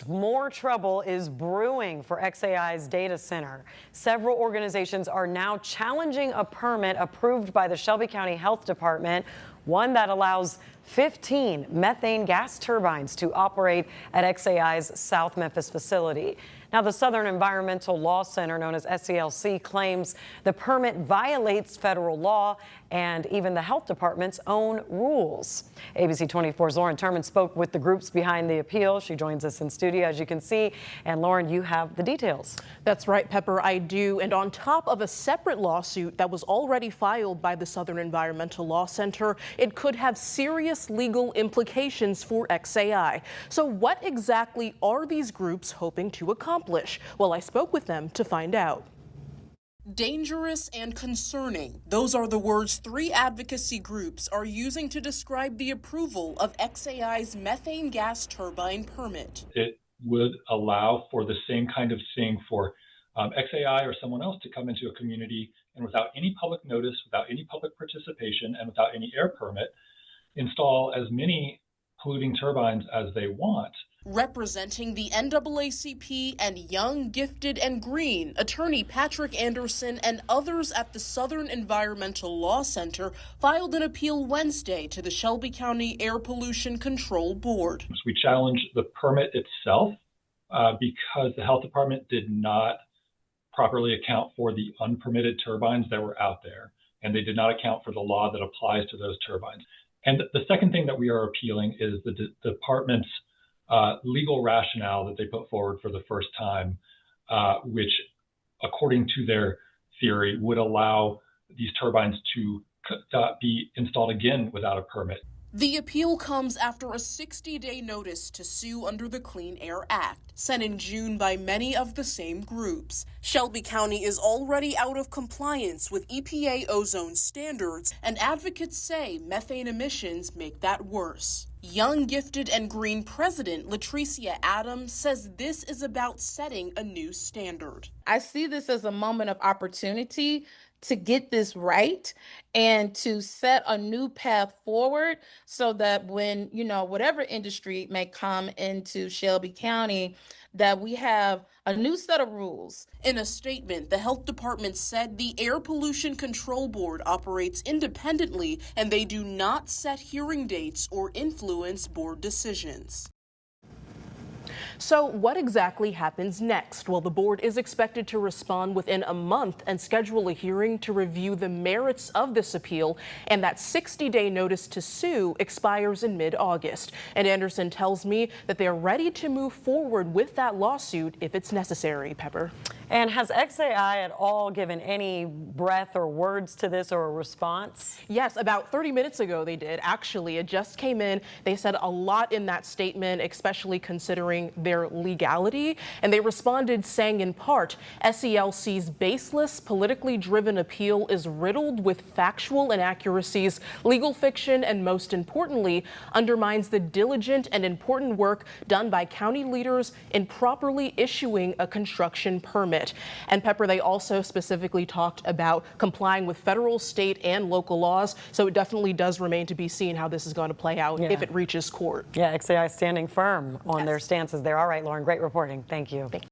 More trouble is brewing for xAI's data center. Several organizations are now challenging a permit approved by the Shelby County Health Department, one that allows 15 methane gas turbines to operate at xAI's South Memphis facility. Now, the Southern Environmental Law Center, known as SELC, claims the permit violates federal law and even the health department's own rules. ABC 24's Lauren Turman spoke with the groups behind the appeal. She joins us in studio, as you can see. And Lauren, you have the details. That's right, Pepper, I do. And on top of a separate lawsuit that was already filed by the Southern Environmental Law Center, it could have serious legal implications for xAI. So what exactly are these groups hoping to accomplish? Well, I spoke with them to find out. Dangerous and concerning. Those are the words three advocacy groups are using to describe the approval of xAI's methane gas turbine permit. It would allow for the same kind of thing for xAI or someone else to come into a community and without any public notice, without any public participation, and without any air permit, install as many polluting turbines as they want. Representing the NAACP and Young, Gifted, and Green, attorney Patrick Anderson and others at the Southern Environmental Law Center filed an appeal Wednesday to the Shelby County Air Pollution Control Board. We challenged the permit itself because the health department did not properly account for the unpermitted turbines that were out there, and they did not account for the law that applies to those turbines. And the second thing that we are appealing is the department's legal rationale that they put forward for the first time, which, according to their theory, would allow these turbines to be installed again without a permit. The appeal comes after a 60-day notice to sue under the Clean Air Act, sent in June by many of the same groups. Shelby County is already out of compliance with EPA ozone standards, and advocates say methane emissions make that worse. Young, Gifted, and Green President Latricia Adams says this is about setting a new standard. I see this as a moment of opportunity to get this right and to set a new path forward so that when, whatever industry may come into Shelby County, that we have a new set of rules. In a statement, the health department said the Air Pollution Control Board operates independently and they do not set hearing dates or influence board decisions. So what exactly happens next? Well, the board is expected to respond within a month and schedule a hearing to review the merits of this appeal, and that 60-day notice to sue expires in mid-August. And Anderson tells me that they're ready to move forward with that lawsuit if it's necessary. Pepper. And has xAI at all given any breath or words to this or a response? Yes, about 30 minutes ago they did. Actually, it just came in. They said a lot in that statement, especially considering their legality. And they responded saying, in part, SELC's baseless, politically driven appeal is riddled with factual inaccuracies, legal fiction, and most importantly, undermines the diligent and important work done by county leaders in properly issuing a construction permit. And Pepper, they also specifically talked about complying with federal, state, and local laws. So it definitely does remain to be seen how this is going to play out if it reaches court. Yeah, xAI standing firm on their stances there. All right, Lauren, great reporting. Thank you.